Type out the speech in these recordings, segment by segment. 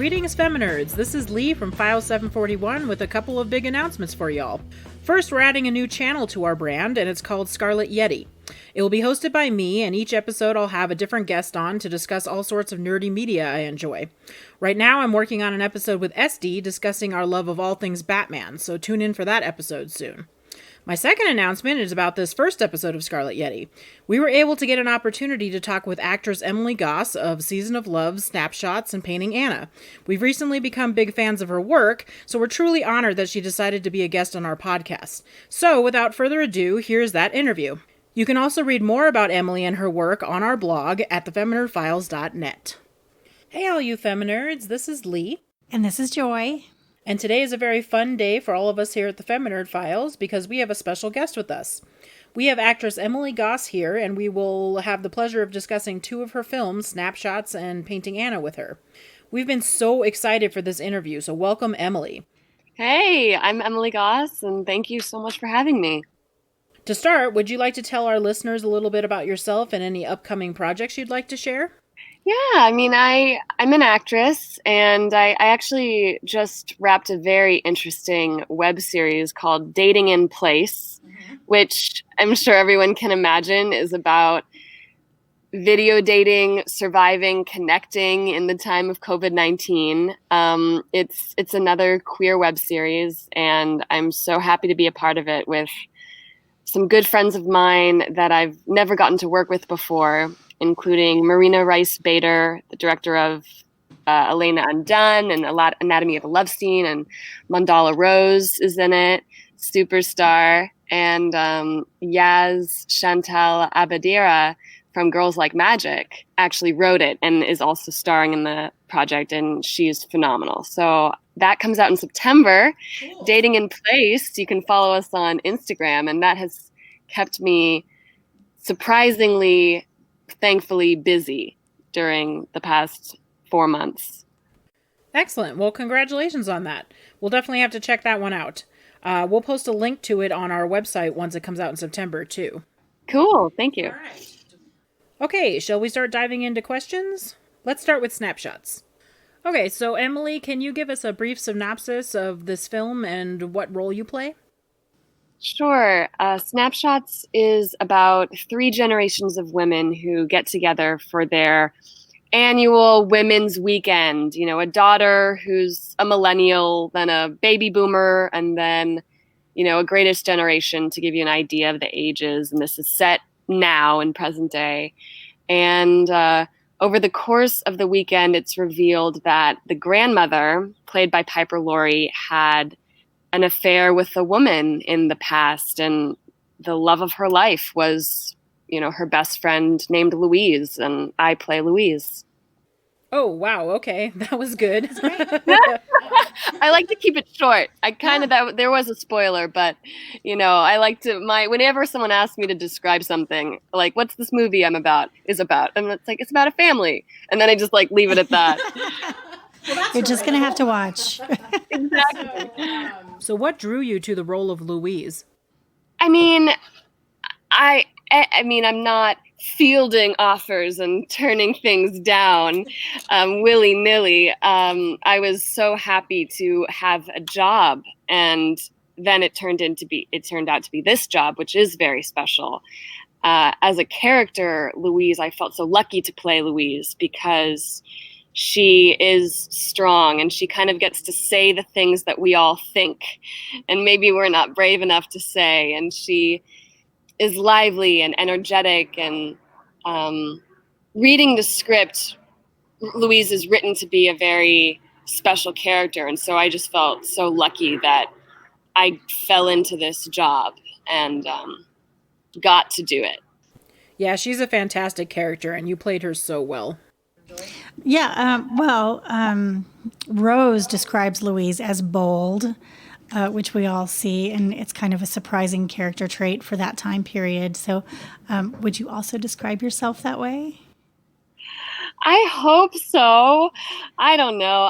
Greetings, Feminerds. This is Leigh from File 741 with a couple of big announcements for y'all. First, we're adding a new channel to our brand, and it's called Scarlet Yeti. It will be hosted by me, and each episode I'll have a different guest on to discuss all sorts of nerdy media I enjoy. Right now, I'm working on an episode with SD discussing our love of all things Batman, so tune in for that episode soon. My second announcement is about this first episode of Scarlet Yeti. We were able to get an opportunity to talk with actress Emily Goss of Season of Love, Snapshots, and Painting Anna. We've recently become big fans of her work, so we're truly honored that she decided to be a guest on our podcast. So, without further ado, here's that interview. You can also read more about Emily and her work on our blog at thefeminerdfiles.net. Hey all you Feminerds, this is Leigh. And this is Joy. And today is a very fun day for all of us here at the Feminerd Files because we have a special guest with us. We have actress Emily Goss here, and we will have the pleasure of discussing two of her films, Snapshots and Painting Anna, with her. We've been so excited for this interview, so welcome, Emily. Hey, I'm Emily Goss, and thank you so much for having me. To start, would you like to tell our listeners a little bit about yourself and any upcoming projects you'd like to share? Yeah, I'm an actress, and I actually just wrapped a very interesting web series called Dating in Place, which I'm sure everyone can imagine is about video dating, surviving, connecting in the time of COVID-19. It's another queer web series, and I'm so happy to be a part of it with some good friends of mine that I've never gotten to work with before, including Marina Rice Bader, the director of Elena Undone and Anatomy of a Love Scene, and Mandala Rose is in it, superstar, and Yaz Chantal Abadira from Girls Like Magic actually wrote it and is also starring in the project, and she's phenomenal. So that comes out in September. Cool. Dating in Place, you can follow us on Instagram, and that has kept me surprisingly, thankfully busy during the past 4 months. Excellent. Well, congratulations on that. We'll definitely have to check that one out. We'll post a link to it on our website once it comes out in September, too. Cool. Thank you. All right. Okay, shall we start diving into questions? Let's start with Snapshots. Okay, so Emily, can you give us a brief synopsis of this film and what role you play? Sure. Snapshots is about 3 generations of women who get together for their annual women's weekend. You know, a daughter who's a millennial, then a baby boomer, and then, a greatest generation to give you an idea of the ages. And this is set now in present day. And over the course of the weekend, it's revealed that the grandmother, played by Piper Laurie, had an affair with a woman in the past, and the love of her life was, her best friend named Louise, and I play Louise. Oh, wow. Okay. That was good. I like to keep it short. There was a spoiler, but, I like to, whenever someone asks me to describe something, like, what's this movie is about? And it's like, it's about a family. And then I just leave it at that. Well, you're just going to have to watch. Exactly. So what drew you to the role of Louise? I'm not fielding offers and turning things down willy-nilly. I was so happy to have a job, and then it turned out to be this job, which is very special. As a character, Louise, I felt so lucky to play Louise because she is strong and she kind of gets to say the things that we all think and maybe we're not brave enough to say. And she is lively and energetic, and reading the script, Louise is written to be a very special character. And so I just felt so lucky that I fell into this job and got to do it. Yeah, she's a fantastic character, and you played her so well. Yeah, Rose describes Louise as bold, which we all see, and it's kind of a surprising character trait for that time period. So would you also describe yourself that way? I hope so. I don't know.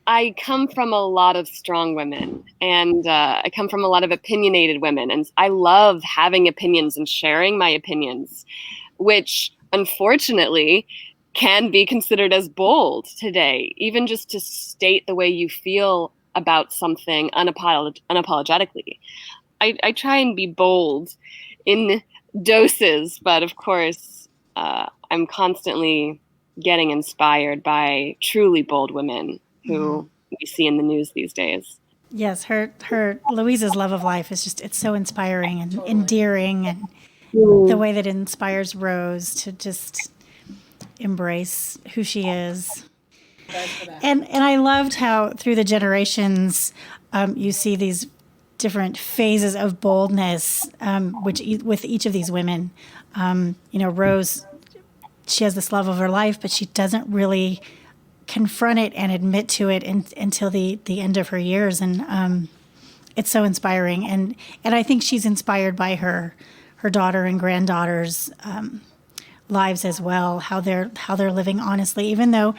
I come from a lot of strong women, and I come from a lot of opinionated women, and I love having opinions and sharing my opinions, which unfortunately can be considered as bold today, even just to state the way you feel about something unapologetically. I try and be bold in doses, but of course, I'm constantly getting inspired by truly bold women who we see in the news these days. Yes, her Louise's love of life is it's so inspiring and endearing, and the way that it inspires Rose to just embrace who she is. And I loved how through the generations, you see these different phases of boldness, with each of these women. Rose, she has this love of her life, but she doesn't really confront it and admit to it until the end of her years. And it's so inspiring. And I think she's inspired by her daughter and granddaughter's lives as well, how they're living honestly, even though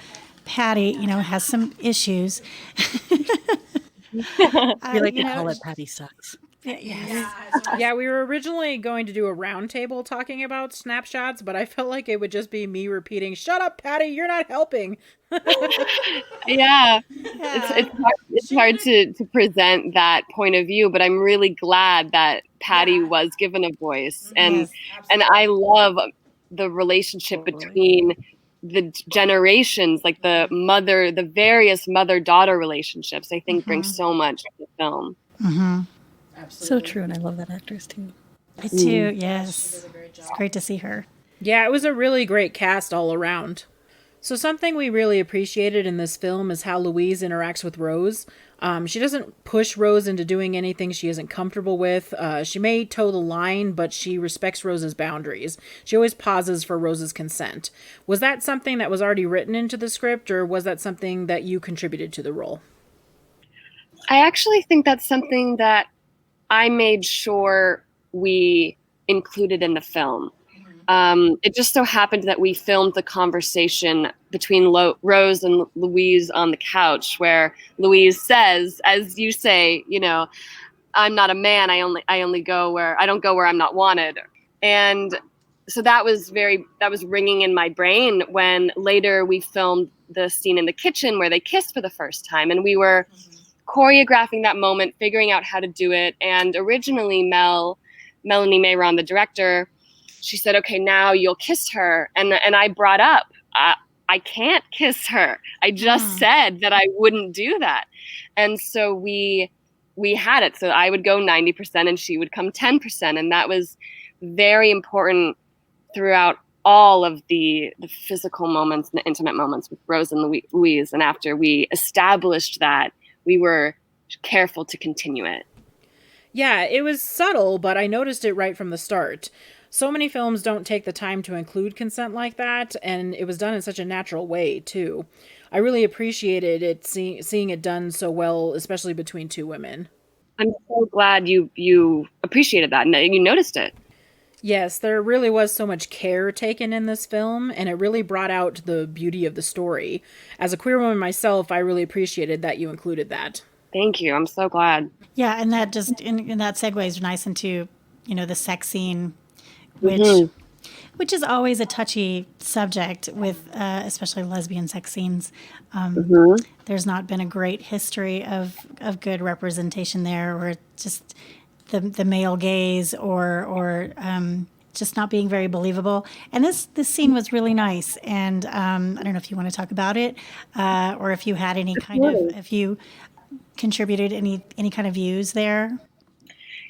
Patty, has some issues. We like to call it Patty sucks. Yeah, we were originally going to do a roundtable talking about Snapshots, but I felt like it would just be me repeating, "Shut up, Patty, you're not helping." Yeah. It's hard to present that point of view, but I'm really glad that Patty was given a voice. And I love the relationship between the generations, like the various mother-daughter relationships, I think brings so much to the film. So true, and I love that actress too. I too, yes. It's great to see her. Yeah, it was a really great cast all around. So something we really appreciated in this film is how Louise interacts with Rose. She doesn't push Rose into doing anything she isn't comfortable with. She may toe the line, but she respects Rose's boundaries. She always pauses for Rose's consent. Was that something that was already written into the script, or was that something that you contributed to the role? I actually think that's something that I made sure we included in the film. It just so happened that we filmed the conversation between Rose and Louise on the couch, where Louise says, as you say, I'm not a man. I only go where I don't go where I'm not wanted. And so that was ringing in my brain when later we filmed the scene in the kitchen where they kissed for the first time, and we were choreographing that moment, figuring out how to do it. And originally Melanie Mayron, the director, she said, "Okay, now you'll kiss her." And I brought up, I can't kiss her. I just said that I wouldn't do that. And so we had it. So I would go 90% and she would come 10%. And that was very important throughout all of the physical moments and the intimate moments with Rose and Louise. And after we established that, we were careful to continue it. Yeah, it was subtle, but I noticed it right from the start. So many films don't take the time to include consent like that, and it was done in such a natural way, too. I really appreciated it, seeing it done so well, especially between two women. I'm so glad you appreciated that and you noticed it. Yes, there really was so much care taken in this film, and it really brought out the beauty of the story. As a queer woman myself, I really appreciated that you included that. Thank you. I'm so glad. Yeah, and that just in that segues nice into, the sex scene, which is always a touchy subject with especially lesbian sex scenes. There's not been a great history of good representation there, or just the male gaze or just not being very believable. And this scene was really nice. And I don't know if you want to talk about it, or if you had any if you contributed any kind of views there.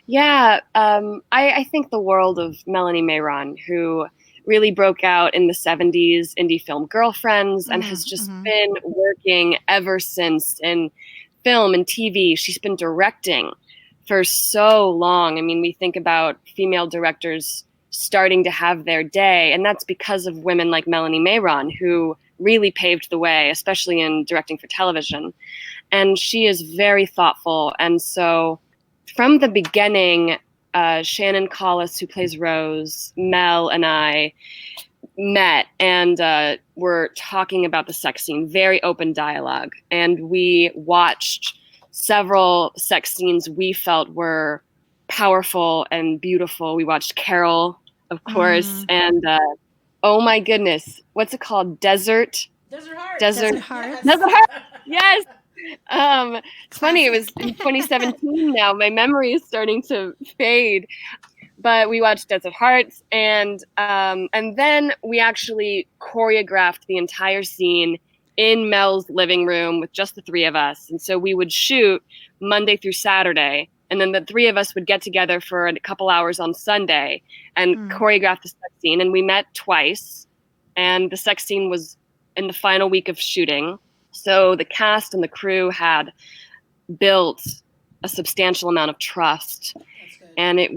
Yeah, I think the world of Melanie Mayron, who really broke out in the 70s indie film Girlfriends and has just been working ever since in film and TV. She's been directing for so long. I mean, we think about female directors starting to have their day, and that's because of women like Melanie Mayron, who really paved the way, especially in directing for television. And she is very thoughtful. And so from the beginning, Shannon Collis, who plays Rose, Mel, and I met and were talking about the sex scene, very open dialogue. And we watched several sex scenes we felt were powerful and beautiful. We watched Carol, of course, and Oh my goodness. What's it called? Desert Heart. Desert Heart. Yes. It's funny. It was in 2017 now. My memory is starting to fade. But we watched Desert Hearts, and then we actually choreographed the entire scene in Mel's living room with just the three of us. And so we would shoot Monday through Saturday, and then the three of us would get together for a couple hours on Sunday and choreograph the sex scene. And we met twice, and the sex scene was in the final week of shooting. So the cast and the crew had built a substantial amount of trust, and it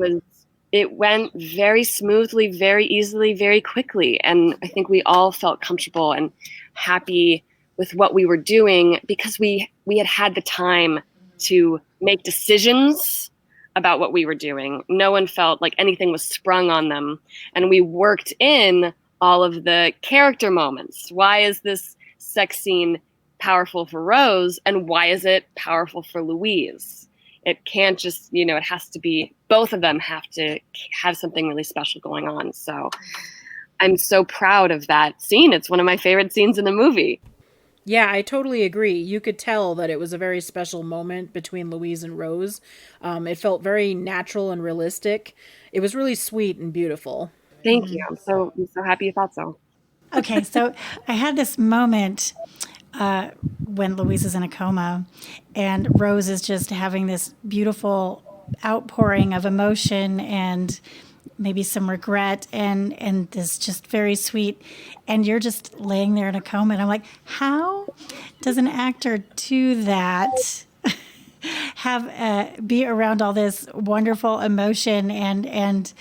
went very smoothly, very easily, very quickly. And I think we all felt comfortable and happy with what we were doing because we had the time to make decisions about what we were doing. No one felt like anything was sprung on them. And we worked in all of the character moments. Why is this sex scene powerful for Rose? And why is it powerful for Louise? It can't just, it has to be, both of them have to have something really special going on. So I'm so proud of that scene. It's one of my favorite scenes in the movie. Yeah, I totally agree. You could tell that it was a very special moment between Louise and Rose. It felt very natural and realistic. It was really sweet and beautiful. Thank you. I'm so happy you thought so. Okay, so I had this moment when Louise is in a coma and Rose is just having this beautiful outpouring of emotion and maybe some regret and this just very sweet, and you're just laying there in a coma, and I'm like, how does an actor do that? Have be around all this wonderful emotion and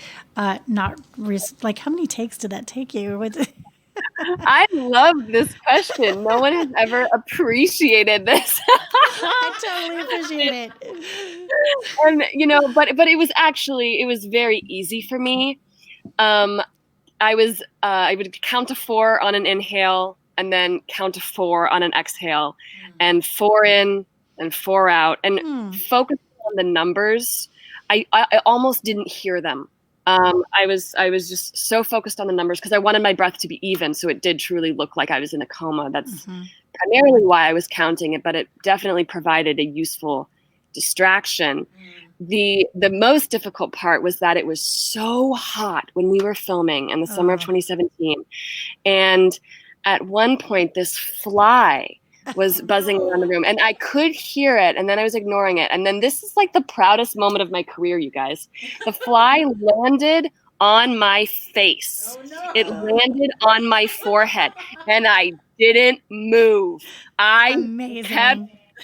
not like, how many takes did that take you? I love this question. No one has ever appreciated this. I totally appreciate it. And but it was very easy for me. I would count to 4 on an inhale and then count to 4 on an exhale, and 4 in and 4 out, and focus on the numbers. I almost didn't hear them. I was just so focused on the numbers because I wanted my breath to be even, so it did truly look like I was in a coma. That's primarily why I was counting it, but it definitely provided a useful distraction. The most difficult part was that it was so hot when we were filming in the summer of 2017, and at one point this fly was buzzing around the room, and I could hear it, and then I was ignoring it. And then this is like the proudest moment of my career, you guys. The fly landed on my face. Oh, no. It landed on my forehead, and I didn't move. I kept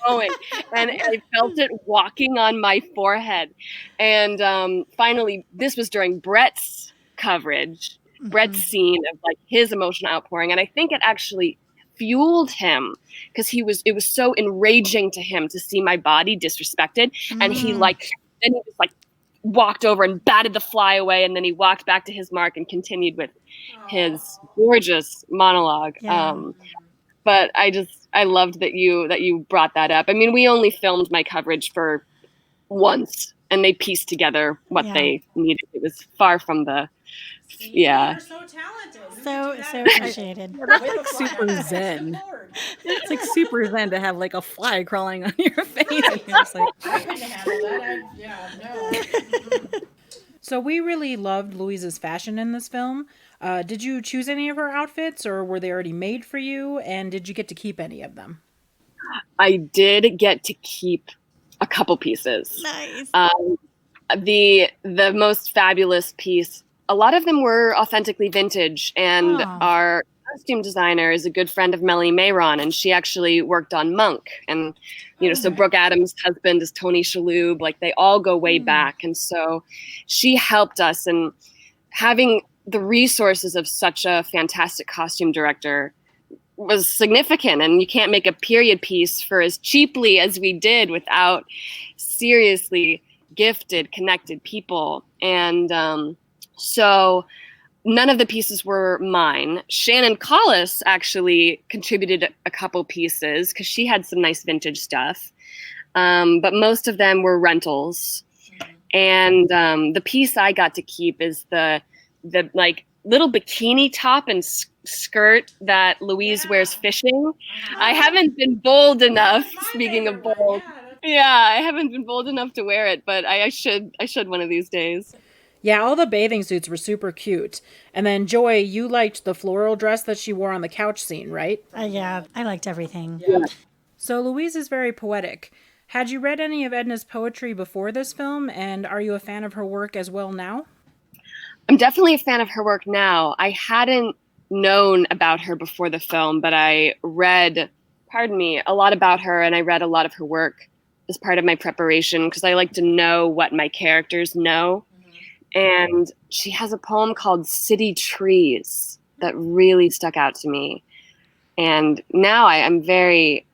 going, and I felt it walking on my forehead. And finally, this was during Brett's coverage, Brett's scene of like his emotional outpouring, and I think it actually fueled him because it was so enraging to him to see my body disrespected, and he just walked over and batted the fly away, and then he walked back to his mark and continued with his gorgeous monologue. But I loved that you brought that up. I mean, we only filmed my coverage for once, and they pieced together what they needed. It was far from the You're so talented. So appreciated. That's like super zen. It's like super zen to have like a fly crawling on your face. And you're just like, I couldn't handle that. So we really loved Louise's fashion in this film. Did you choose any of her outfits, or were they already made for you? And did you get to keep any of them? I did get to keep a couple pieces. Nice. The most fabulous piece, a lot of them were authentically vintage, and our costume designer is a good friend of Melanie Mayron, and she actually worked on Monk. And, so Brooke Adams' husband is Tony Shalhoub, like they all go way back. And so she helped us, and having the resources of such a fantastic costume director was significant. And you can't make a period piece for as cheaply as we did without seriously gifted, connected people. And so none of the pieces were mine. Shannon Collis actually contributed a couple pieces because she had some nice vintage stuff. But most of them were rentals. And the piece I got to keep is the little bikini top and skirt that Louise wears fishing. I haven't been bold enough. Speaking of bold, I haven't been bold enough to wear it, but I should one of these days. Yeah, all the bathing suits were super cute. And then, Joy, you liked the floral dress that she wore on the couch scene, right? Yeah, I liked everything. Yeah. So Louise is very poetic. Had you read any of Edna's poetry before this film, and are you a fan of her work as well now? I'm definitely a fan of her work now. I hadn't known about her before the film, but I read, a lot about her, and I read a lot of her work as part of my preparation because I like to know what my characters know. And she has a poem called City Trees that really stuck out to me. And now I'm very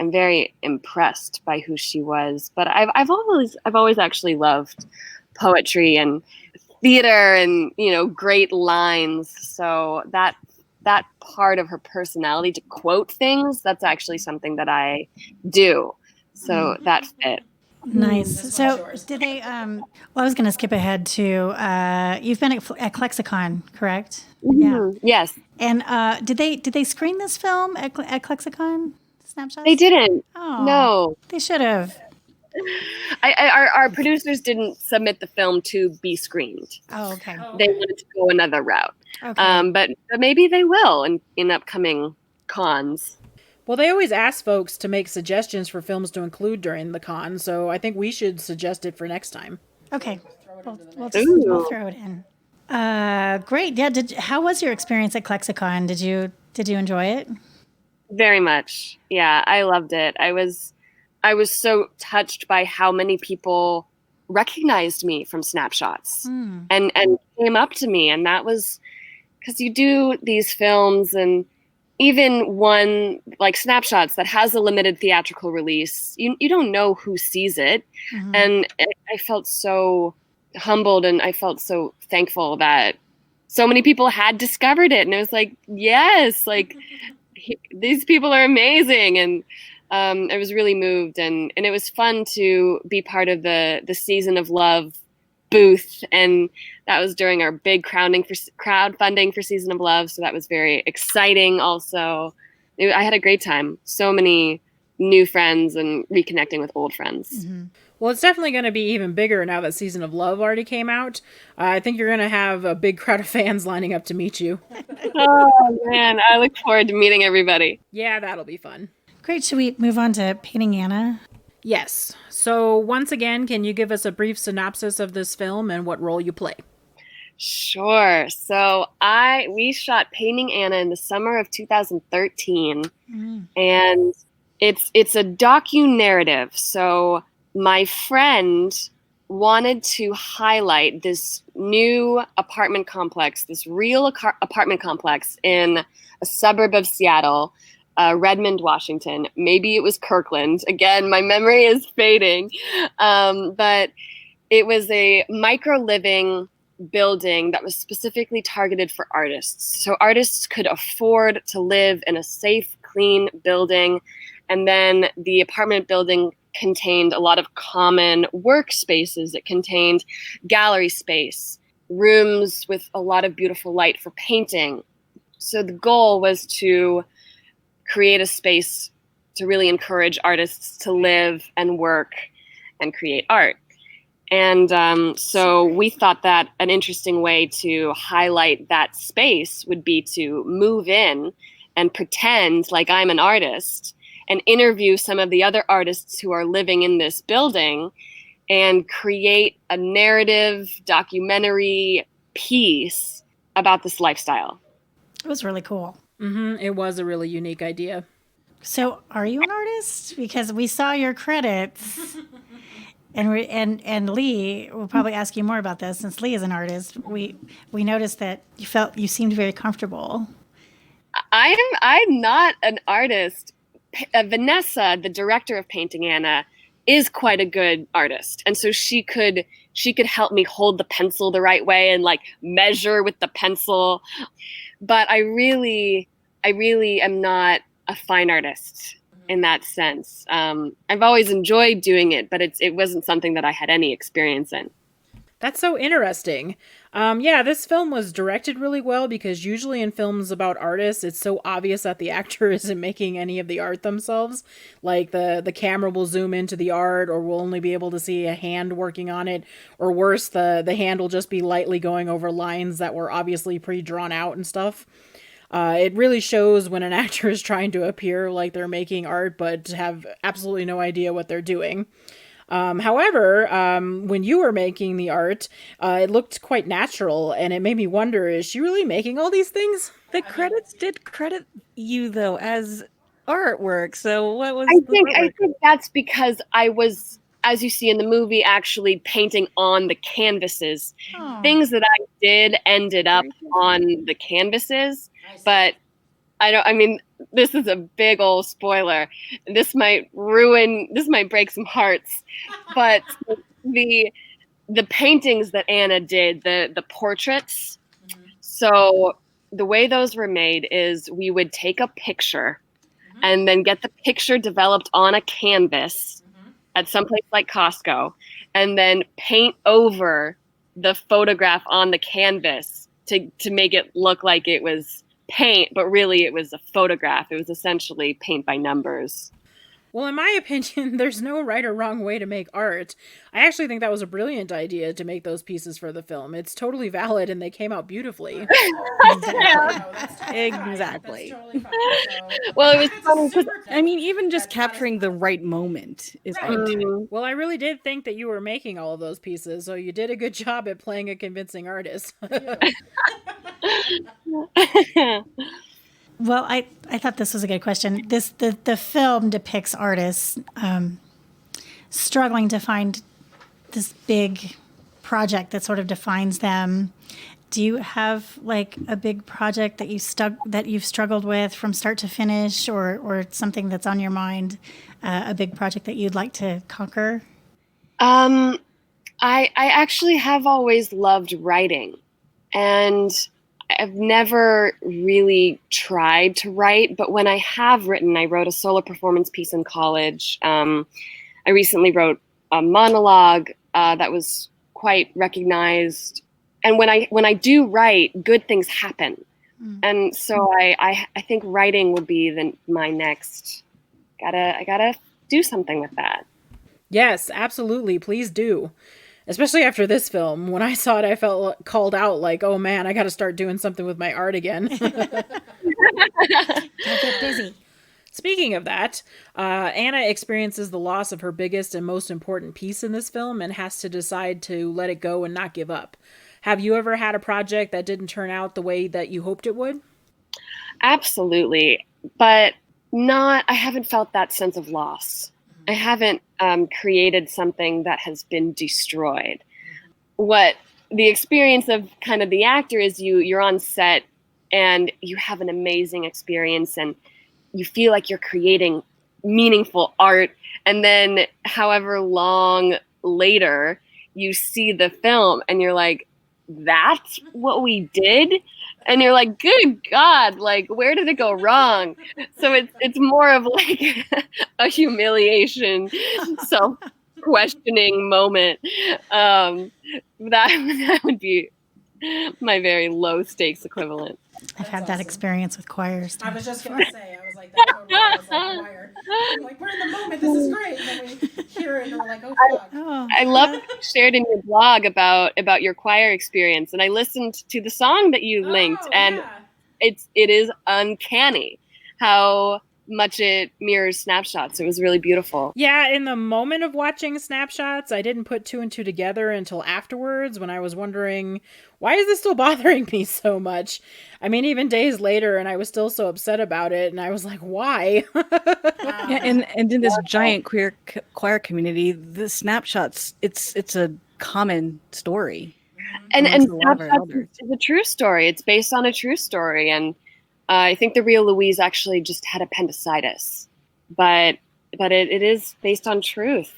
impressed by who she was. But I've always actually loved poetry and theater and, great lines. So that part of her personality to quote things, that's actually something that I do. So that fit. Nice. So did they, I was going to skip ahead to, you've been at Klexicon, correct? Mm-hmm. Yeah. Yes. And did they screen this film at Klexicon? Snapshots? They didn't. Oh, no. They should have. Our producers didn't submit the film to be screened. Oh, okay. They wanted to go another route. Okay. But maybe they will in upcoming cons. Well, they always ask folks to make suggestions for films to include during the con, so I think we should suggest it for next time. Okay. We'll throw it in. Great. Yeah. How was your experience at Klexicon? Did you enjoy it? Very much. Yeah, I loved it. I was so touched by how many people recognized me from Snapshots and came up to me. And that was because you do these films, and even one like Snapshots that has a limited theatrical release, you don't know who sees it. Mm-hmm. And I felt so humbled, and I felt so thankful that so many people had discovered it. And it was like, yes, like these people are amazing. And I was really moved, and it was fun to be part of the Season of Love booth, and that was during our big crowdfunding for Season of Love, so that was very exciting. Also, I had a great time. So many new friends and reconnecting with old friends. Mm-hmm. Well, it's definitely going to be even bigger now that Season of Love already came out. I think you're going to have a big crowd of fans lining up to meet you. Oh man, I look forward to meeting everybody. Yeah, that'll be fun. Great. Should we move on to Painting Anna? Yes. So once again, can you give us a brief synopsis of this film and what role you play? Sure. So we shot Painting Anna in the summer of 2013, and it's a docu-narrative. So my friend wanted to highlight this new apartment complex, this real apartment complex in a suburb of Seattle, Redmond, Washington. Maybe it was Kirkland. Again, my memory is fading. But it was a micro-living building that was specifically targeted for artists. So artists could afford to live in a safe, clean building. And then the apartment building contained a lot of common workspaces. It contained gallery space, rooms with a lot of beautiful light for painting. So the goal was to create a space to really encourage artists to live and work and create art. And so we thought that an interesting way to highlight that space would be to move in and pretend like I'm an artist and interview some of the other artists who are living in this building and create a narrative documentary piece about this lifestyle. It was really cool. Mm-hmm. It was a really unique idea. So are you an artist? Because we saw your credits. And Leigh, we'll probably ask you more about this since Leigh is an artist. We noticed that you seemed very comfortable. I'm not an artist. Vanessa, the director of Painting Anna, is quite a good artist, and so she could help me hold the pencil the right way and like measure with the pencil. But I really am not a fine artist in that sense. I've always enjoyed doing it, but it wasn't something that I had any experience in. That's so interesting. Yeah, this film was directed really well because usually in films about artists, it's so obvious that the actor isn't making any of the art themselves. Like the camera will zoom into the art, or we'll only be able to see a hand working on it, or worse, the hand will just be lightly going over lines that were obviously pre-drawn out and stuff. It really shows when an actor is trying to appear like they're making art, but have absolutely no idea what they're doing. However, when you were making the art, it looked quite natural, and it made me wonder, is she really making all these things? The credits did credit you though as artwork. So what was I the think artwork? that's because I was, as you see in the movie, actually painting on the canvases. Oh. Things that I did ended up on the canvases, but I mean, this is a big old spoiler. This might break some hearts, but the paintings that Anna did, the portraits. So the way those were made is we would take a picture and then get the picture developed on a canvas at some place like Costco, and then paint over the photograph on the canvas to make it look like it was paint, but really it was a photograph. It was essentially paint by numbers. Well, in my opinion, there's no right or wrong way to make art. I actually think that was a brilliant idea to make those pieces for the film. It's totally valid, and they came out beautifully. Exactly. Well, it was funny because I mean, even just capturing the right moment is art. Well, I really did think that you were making all of those pieces, so you did a good job at playing a convincing artist. Well, I thought this was a good question. The film depicts artists struggling to find this big project that sort of defines them. Do you have like a big project that you've struggled with from start to finish, or something that's on your mind, a big project that you'd like to conquer? I actually have always loved writing, and I've never really tried to write, but when I have written, I wrote a solo performance piece in college. I recently wrote a monologue that was quite recognized. And when I do write, good things happen. And so I think writing will be my next. I gotta do something with that. Yes, absolutely. Please do. Especially after this film. When I saw it, I felt called out like, oh man, I got to start doing something with my art again. Gotta get busy. Speaking of that, Anna experiences the loss of her biggest and most important piece in this film and has to decide to let it go and not give up. Have you ever had a project that didn't turn out the way that you hoped it would? Absolutely. But I haven't felt that sense of loss. I haven't created something that has been destroyed. What the experience of kind of the actor is you're on set and you have an amazing experience and you feel like you're creating meaningful art. And then however long later you see the film and you're like, that's what we did? And you're like, good God, like, where did it go wrong? So it's more of like a humiliation, self-questioning moment. That would be my very low stakes equivalent. I've had that experience with choirs. I was just going to say, I was like, that totally was like choir. I'm like, we're in the moment, this is great. And then we hear it and we're like, oh, fuck. I love that you shared in your blog about your choir experience. And I listened to the song that you linked, and it is uncanny how much it mirrors Snapshots. It was really beautiful. Yeah, in the moment of watching Snapshots, I didn't put two and two together until afterwards when I was wondering, why is this still bothering me so much? I mean, even days later, and I was still so upset about it, and I was like, why? Yeah, and in this giant queer choir community, the Snapshots, it's a common story. And Snapshots is a true story. It's based on a true story, and I think the real Louise actually just had appendicitis, but it is based on truth.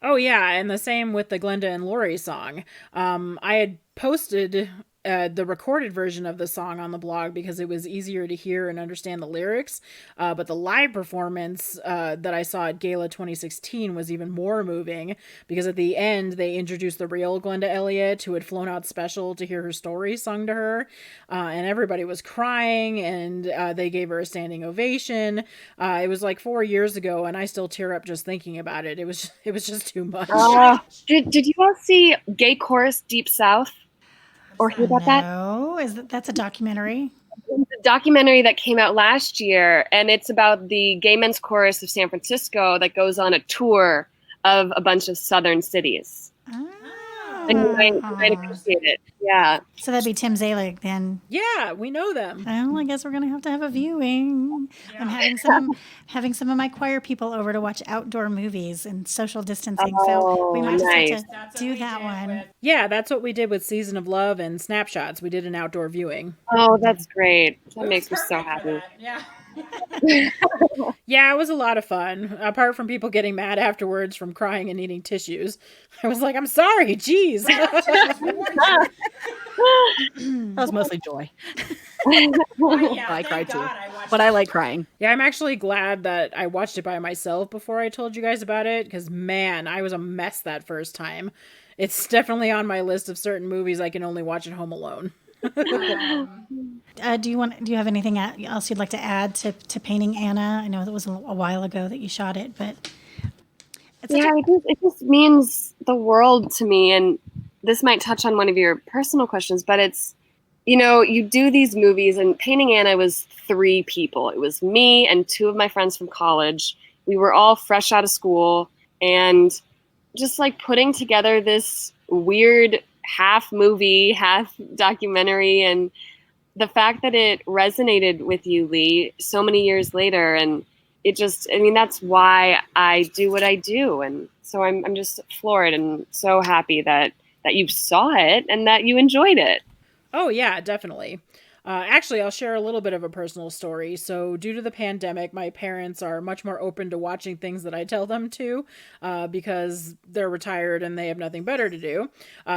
Oh yeah, and the same with the Glenda and Lori song. I had posted the recorded version of the song on the blog because it was easier to hear and understand the lyrics. But the live performance that I saw at Gala 2016 was even more moving because at the end they introduced the real Glenda Elliott, who had flown out special to hear her story sung to her. And everybody was crying, and they gave her a standing ovation. It was like 4 years ago, and I still tear up just thinking about it. It was just too much. Did you all see Gay Chorus Deep South? Or hear about that? No, that's a documentary? It's a documentary that came out last year, and it's about the gay men's chorus of San Francisco that goes on a tour of a bunch of southern cities. And you might appreciate it. Yeah. So that'd be Tim Zelig then. Yeah, we know them. Well, I guess we're gonna have a viewing. Yeah. I'm having some of my choir people over to watch outdoor movies and social distancing. So we might just have to do that one. Yeah, that's what we did with Season of Love and Snapshots. We did an outdoor viewing. Oh, that's great. That makes me so happy. Yeah. Yeah, it was a lot of fun. Apart from people getting mad afterwards from crying and needing tissues. I was like, I'm sorry, geez. That was mostly joy. I cried too. But I like crying. Yeah, I'm actually glad that I watched it by myself before I told you guys about it, because man, I was a mess that first time. It's definitely on my list of certain movies I can only watch at home alone. Do you have anything else you'd like to add to Painting Anna? I know it was a while ago that you shot it, but it just means the world to me. And this might touch on one of your personal questions, but it's, you do these movies, and Painting Anna was 3 people. It was me and 2 of my friends from college. We were all fresh out of school, and just like putting together this weird half movie, half documentary, and the fact that it resonated with you, Leigh, so many years later, and that's why I do what I do. And so I'm just floored and so happy that you saw it and that you enjoyed it. Oh yeah, definitely. Actually, I'll share a little bit of a personal story. So due to the pandemic, my parents are much more open to watching things that I tell them to, because they're retired and they have nothing better to do.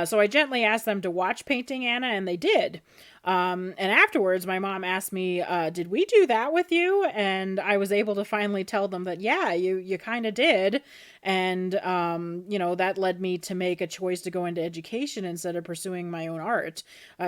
So I gently asked them to watch Painting Anna, and they did. And afterwards, my mom asked me, did we do that with you? And I was able to finally tell them that, yeah, you kind of did. And, that led me to make a choice to go into education instead of pursuing my own art.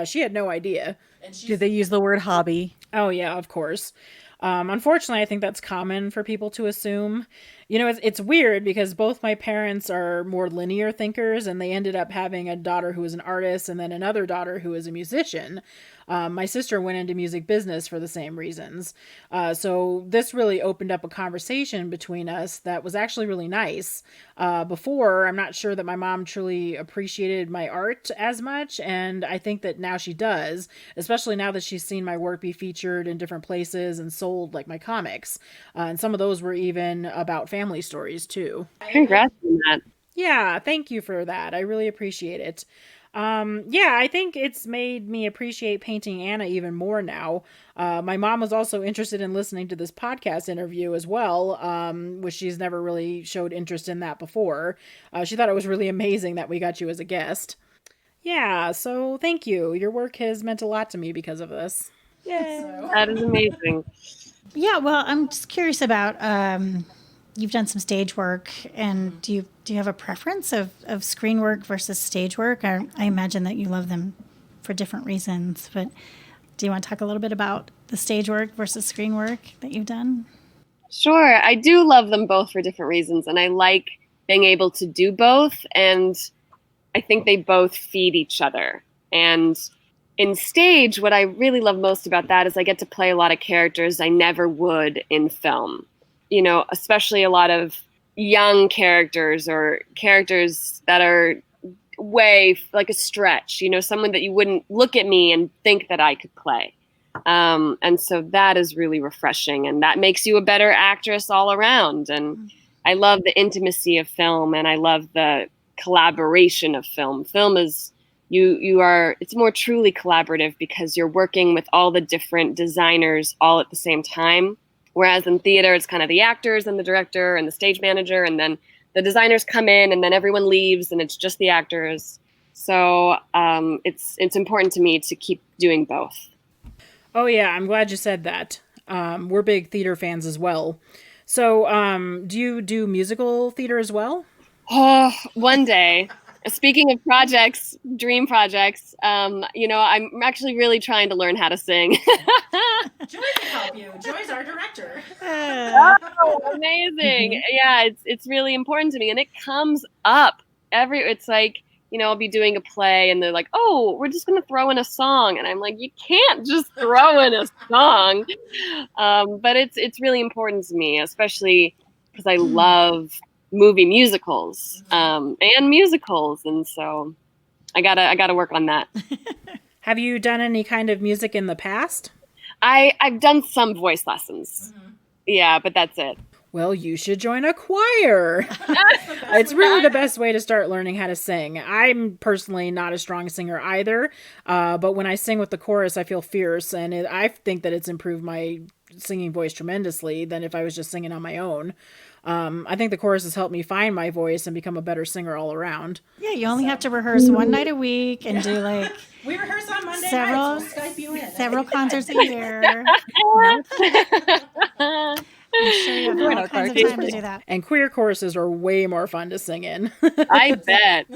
She had no idea. Did they use the word hobby? Oh, yeah, of course. Unfortunately, I think that's common for people to assume. It's weird because both my parents are more linear thinkers, and they ended up having a daughter who is an artist and then another daughter who is a musician. My sister went into music business for the same reasons. So this really opened up a conversation between us that was actually really nice. Before, I'm not sure that my mom truly appreciated my art as much, and I think that now she does, especially now that she's seen my work be featured in different places and sold, like my comics. And some of those were even about family stories too. Congrats on that. Yeah, thank you for that. I really appreciate it. I think it's made me appreciate Painting Anna even more now. My mom was also interested in listening to this podcast interview as well, which she's never really showed interest in that before. She thought it was really amazing that we got you as a guest. Yeah, so thank you. Your work has meant a lot to me because of this. Yay. That is amazing. Yeah, well, I'm just curious about, you've done some stage work, and do you have a preference of screen work versus stage work? I imagine that you love them for different reasons, but do you want to talk a little bit about the stage work versus screen work that you've done? Sure. I do love them both for different reasons, and I like being able to do both, and I think they both feed each other. And in stage, what I really love most about that is I get to play a lot of characters I never would in film. Especially a lot of young characters or characters that are way like a stretch, someone that you wouldn't look at me and think that I could play. And so that is really refreshing, and that makes you a better actress all around. And I love the intimacy of film, and I love the collaboration of film. Film is it's more truly collaborative because you're working with all the different designers all at the same time. Whereas in theater, it's kind of the actors and the director and the stage manager, and then the designers come in and then everyone leaves and it's just the actors. So it's important to me to keep doing both. Oh yeah, I'm glad you said that. We're big theater fans as well. So do you do musical theater as well? Oh, one day. Speaking of projects, dream projects, I'm actually really trying to learn how to sing. Joy can help you. Joy's our director. Oh, amazing. Yeah, it's really important to me. And it comes up it's like, I'll be doing a play and they're like, oh, we're just going to throw in a song. And I'm like, you can't just throw in a song. But it's really important to me, especially because I love movie musicals and musicals. And so I gotta work on that. Have you done any kind of music in the past? I've done some voice lessons. Yeah, but that's it. Well, you should join a choir. It's really the best way to start learning how to sing. I'm personally not a strong singer either, but when I sing with the chorus, I feel fierce, and I think that it's improved my singing voice tremendously than if I was just singing on my own. I think the chorus has helped me find my voice and become a better singer all around. Yeah, you only have to rehearse one night a week and do like we rehearse on Monday several nights. We'll Skype you in. Several concerts a year. I'm sure you have all kinds of time to do that. And queer choruses are way more fun to sing in. I bet.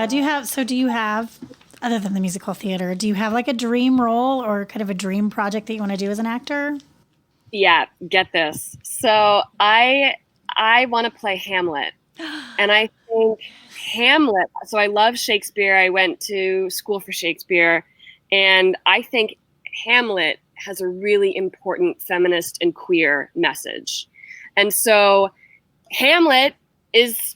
Do you have, other than the musical theater, do you have like a dream role or kind of a dream project that you want to do as an actor? Yeah, get this. So I want to play Hamlet. And I think Hamlet, so I love Shakespeare. I went to school for Shakespeare. And I think Hamlet has a really important feminist and queer message. And so Hamlet is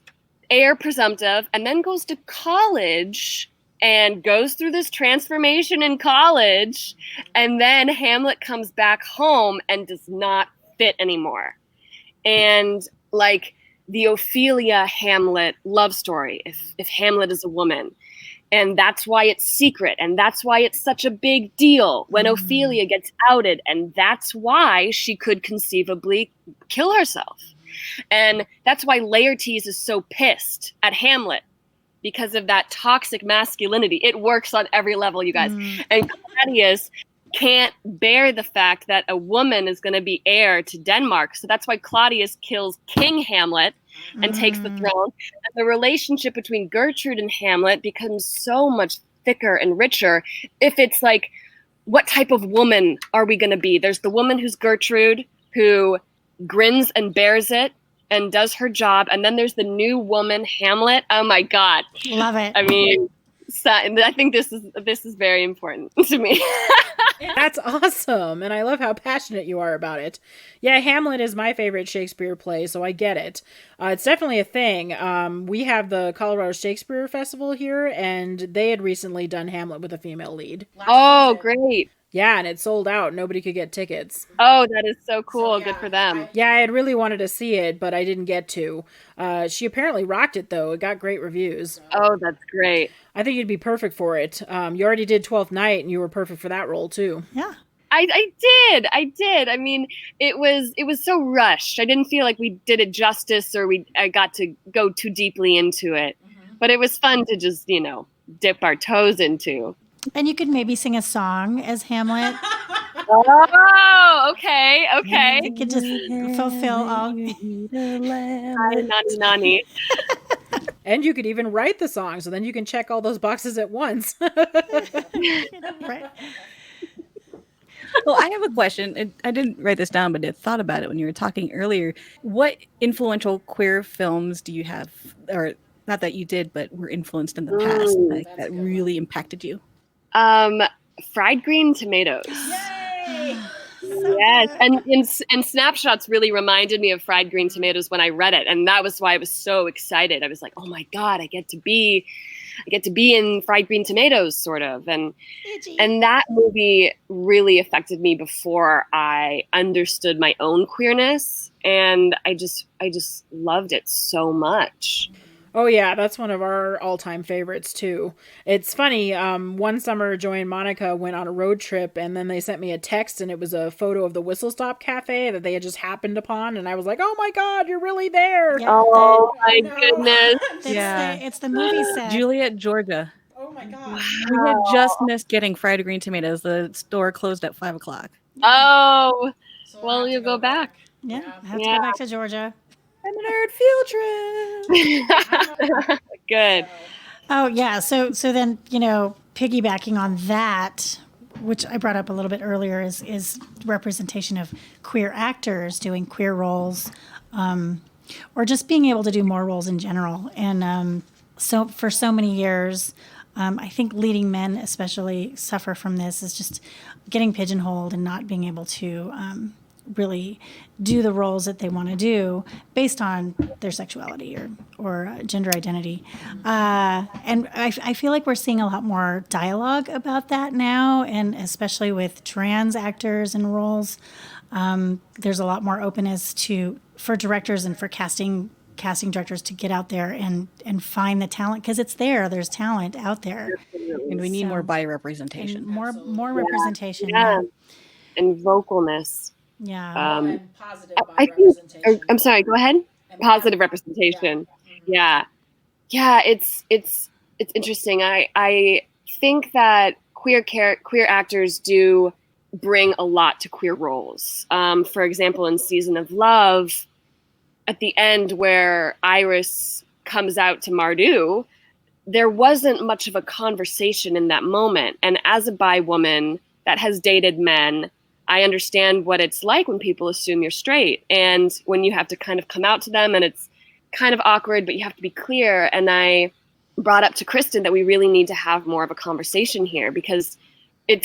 heir presumptive and then goes to college and goes through this transformation in college. And then Hamlet comes back home and does not fit anymore. And like the Ophelia Hamlet love story, if Hamlet is a woman. And that's why it's secret. And that's why it's such a big deal when Ophelia gets outed. And that's why she could conceivably kill herself. And that's why Laertes is so pissed at Hamlet because of that toxic masculinity. It works on every level, you guys. And Claudius can't bear the fact that a woman is going to be heir to Denmark. So that's why Claudius kills King Hamlet and takes the throne. And the relationship between Gertrude and Hamlet becomes so much thicker and richer if it's like, what type of woman are we going to be? There's the woman who's Gertrude, who grins and bears it and does her job. And then there's the new woman, Hamlet. Oh my God. Love it. I mean, so, I think this is very important to me. That's awesome. And I love how passionate you are about it. Yeah, Hamlet is my favorite Shakespeare play, so I get it. It's definitely a thing. We have the Colorado Shakespeare Festival here, and they had recently done Hamlet with a female lead. Oh, great. Yeah, and it sold out. Nobody could get tickets. Oh, that is so cool. Good for them. Yeah, I had really wanted to see it, but I didn't get to. She apparently rocked it, though. It got great reviews. Oh, that's great. I think you'd be perfect for it. You already did 12th Night, and you were perfect for that role, too. Yeah. I did. I mean, it was so rushed. I didn't feel like we did it justice or I got to go too deeply into it. But it was fun to just, dip our toes into. And you could maybe sing a song as Hamlet. Oh, okay. You could just fulfill all. Nani. And you could even write the song, so then you can check all those boxes at once. Right. Well, I have a question. I didn't write this down, but I thought about it when you were talking earlier. What influential queer films do you have, or not that you did, but were influenced in the past, that really impacted you? Fried green tomatoes. Yay! Yes, and Snapshots really reminded me of fried green tomatoes when I read it, and that was why I was so excited. I was like, "Oh my God, I get to be in fried green tomatoes," sort of, and that movie really affected me before I understood my own queerness, and I just loved it so much. Oh yeah, that's one of our all-time favorites too. It's funny. One summer, Joy and Monica went on a road trip, and then they sent me a text, and it was a photo of the Whistle Stop Cafe that they had just happened upon, and I was like, "Oh my God, you're really there!" Yeah, Oh my No. goodness. it's the movie set. Juliet, Georgia. Oh my God. We had just missed getting fried green tomatoes. The store closed at 5:00. Oh, So well, you go back. Yeah, I have to Yeah. go back to Georgia. Feminerd field trip. Good. Oh yeah, so then piggybacking on that, which I brought up a little bit earlier, is representation of queer actors doing queer roles, or just being able to do more roles in general. And so for so many years, I think leading men especially suffer from this, is just getting pigeonholed and not being able to really do the roles that they want to do based on their sexuality or gender identity. And I feel like we're seeing a lot more dialogue about that now, and especially with trans actors in roles. There's a lot more openness for directors and for casting directors to get out there and find the talent, because it's there. There's talent out there. And we need more bi representation. More representation. Yeah. And vocalness. Yeah. And positive I think, representation. I'm sorry, go ahead. Positive representation. Yeah. Yeah, it's interesting. I think that queer actors do bring a lot to queer roles. For example, in Season of Love, at the end where Iris comes out to Mardu, there wasn't much of a conversation in that moment. And as a bi woman that has dated men, I understand what it's like when people assume you're straight, and when you have to kind of come out to them, and it's kind of awkward, but you have to be clear. And I brought up to Kristen that we really need to have more of a conversation here, because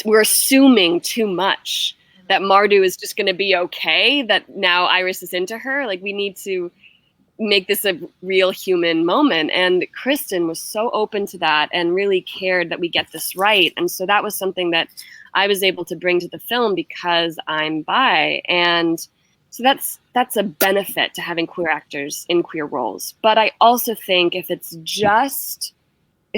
we're assuming too much that Mardu is just going to be okay, that now Iris is into her. Like, we need to make this a real human moment. And Kristen was so open to that and really cared that we get this right. And so that was something that I was able to bring to the film because I'm bi. And so that's a benefit to having queer actors in queer roles. But I also think if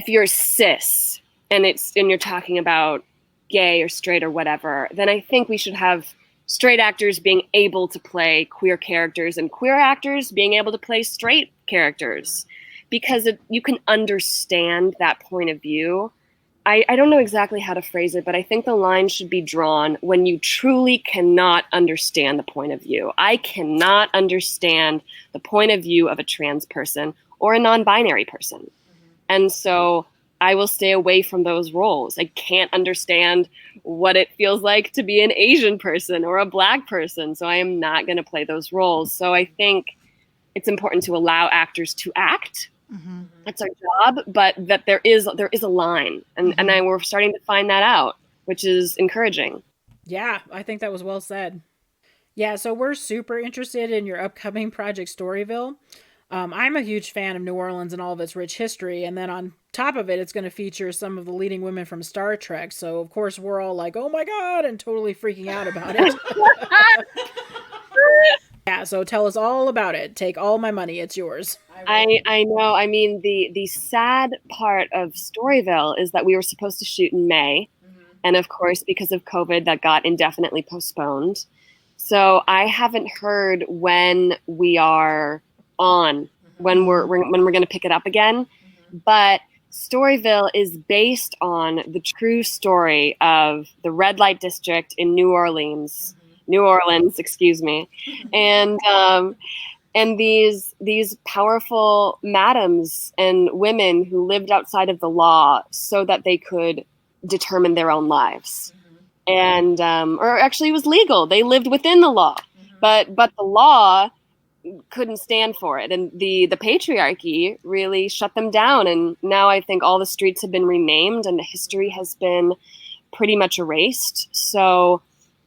you're cis and you're talking about gay or straight or whatever, then I think we should have straight actors being able to play queer characters and queer actors being able to play straight characters, because you can understand that point of view. I don't know exactly how to phrase it, but I think the line should be drawn when you truly cannot understand the point of view. I cannot understand the point of view of a trans person or a non-binary person. Mm-hmm. And so I will stay away from those roles. I can't understand what it feels like to be an Asian person or a Black person, so I am not going to play those roles. So I think it's important to allow actors to act. Mm-hmm. That's our job, but that there is a line, and we're starting to find that out, which is encouraging. Yeah, I think that was well said. Yeah, so we're super interested in your upcoming project Storyville. I'm a huge fan of New Orleans and all of its rich history, and then on top of it, it's going to feature some of the leading women from Star Trek. So of course we're all like, "Oh my God," and totally freaking out about it. Yeah, so tell us all about it. Take all my money. It's yours. I know. I mean, the sad part of Storyville is that we were supposed to shoot in May. Mm-hmm. And of course, because of COVID, that got indefinitely postponed. So I haven't heard when we are on, mm-hmm. when we're going to pick it up again. Mm-hmm. But Storyville is based on the true story of the red light district in New Orleans. Mm-hmm. New Orleans, excuse me, and these powerful madams and women who lived outside of the law so that they could determine their own lives, and or actually it was legal. They lived within the law, but the law couldn't stand for it, and the patriarchy really shut them down. And now I think all the streets have been renamed, and the history has been pretty much erased. So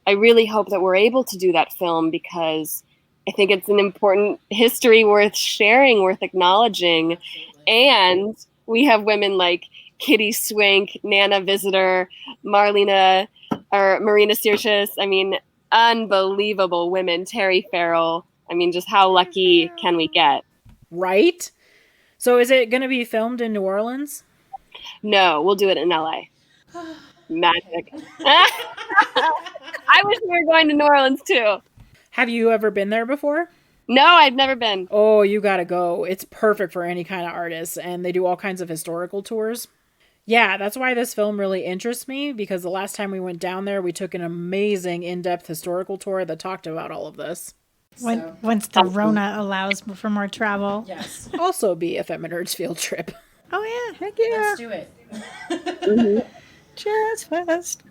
I really hope that we're able to do that film, because I think it's an important history worth sharing, worth acknowledging. Absolutely. And we have women like Kitty Swink, Nana Visitor, Marina Sirtis. I mean, unbelievable women. Terry Farrell. I mean, just how lucky can we get? Right? So is it going to be filmed in New Orleans? No, we'll do it in LA. Magic. I wish we were going to New Orleans too. Have you ever been there before? No, I've never been. Oh, you gotta go. It's perfect for any kind of artist, and they do all kinds of historical tours. Yeah, that's why this film really interests me, because the last time we went down there, we took an amazing in-depth historical tour that talked about all of this. Once the Rona allows for more travel. Yes. Also be a Feminerd's field trip. Oh, yeah. Heck yeah. Let's do it. Jazz Fest.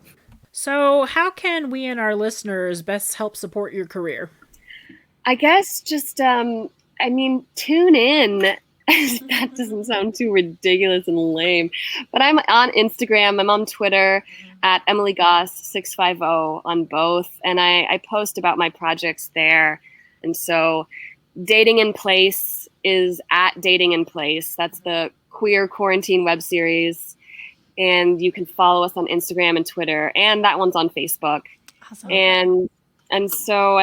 So how can we and our listeners best help support your career? I guess just, tune in. That doesn't sound too ridiculous and lame. But I'm on Instagram. I'm on Twitter at Emily Goss 650 on both. And I post about my projects there. And so Dating in Place is at Dating in Place. That's the queer quarantine web series. And you can follow us on Instagram and Twitter. And that one's on Facebook. Awesome. And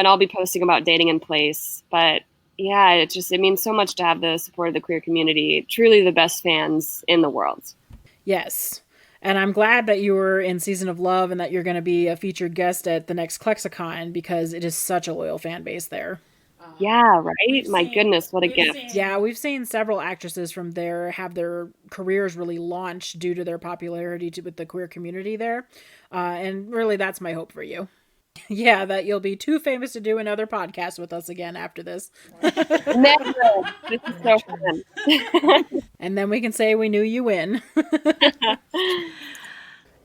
I'll be posting about Dating in Place. But yeah, it means so much to have the support of the queer community. Truly the best fans in the world. Yes. And I'm glad that you were in Season of Love and that you're going to be a featured guest at the next ClexaCon, because it is such a loyal fan base there. Yeah, right? My goodness, what a gift. Yeah, we've seen several actresses from there have their careers really launched due to their popularity with the queer community there. And really, that's my hope for you. Yeah, that you'll be too famous to do another podcast with us again after this. Never. This is so fun. And then we can say we knew you win.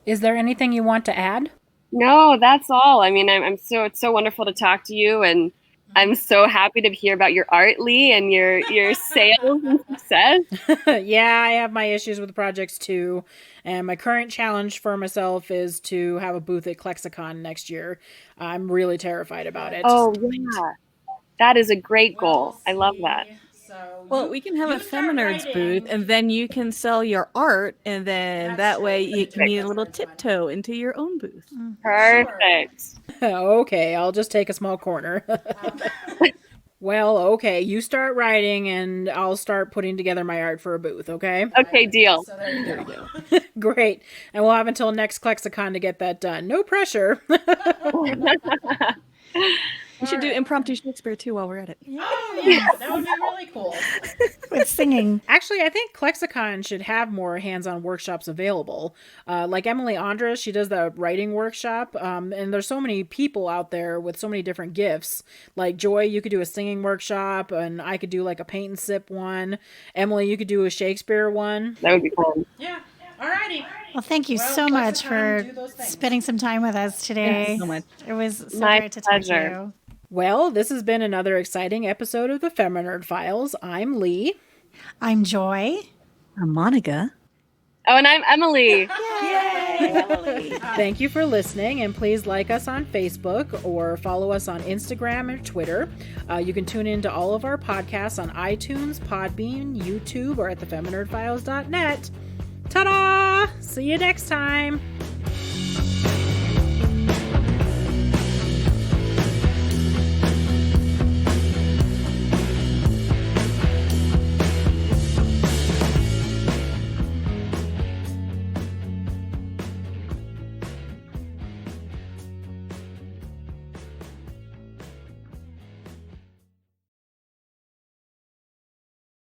Is there anything you want to add? No, that's all. It's so wonderful to talk to you, and I'm so happy to hear about your art, Leigh, and your sales and success. Yeah, I have my issues with projects too. And my current challenge for myself is to have a booth at ClexaCon next year. I'm really terrified about it. Oh, yeah. That is a great goal. I love that. Well, we can have a Feminerd's booth, and then you can sell your art, and then that way you can need a little tiptoe into your own booth. Perfect. Okay, I'll just take a small corner. Well, okay, you start writing, and I'll start putting together my art for a booth, okay? Okay, deal. So there you go. Great. And we'll have until next ClexaCon to get that done. No pressure. We should do impromptu Shakespeare too while we're at it. Oh, yeah, that would be really cool. With singing. Actually, I think ClexaCon should have more hands-on workshops available. Like Emily Andres, she does the writing workshop. And there's so many people out there with so many different gifts. Like Joy, you could do a singing workshop, and I could do like a paint and sip one. Emily, you could do a Shakespeare one. That would be fun. Yeah. Alrighty. Well, thank you so much for spending some time with us today. Thanks so much. It was so My great to talk to pleasure. you. Well, this has been another exciting episode of the Feminerd Files. I'm Leigh. I'm Joy. I'm Monica. Oh, and I'm Emily. Yay, Emily. Thank you for listening, and please like us on Facebook or follow us on Instagram or Twitter. You can tune in to all of our podcasts on iTunes, Podbean, YouTube, or at thefeminerdfiles.net. Ta-da! See you next time.